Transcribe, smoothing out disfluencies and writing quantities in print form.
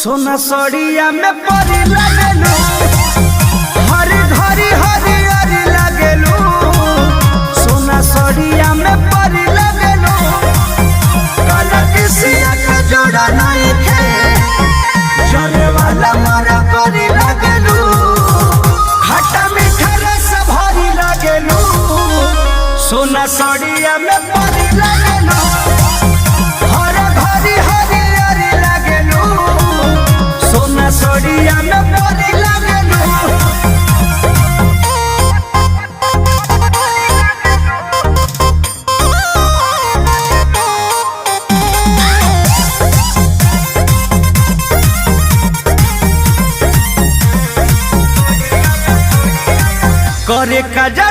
सोना सड़िया में परी लगेलू, हरी घरी हरी हरी लगेलू। सोना सड़िया में परी लगेलू, काला किसिया का जोड़ा नहीं खे, जले वाला मारा परी लगेलू। खट्टा मीठा रस भरी लगेलू, सोना सड़िया में परी लगेलू। सड़िया में परी लगेलू। करे कजरा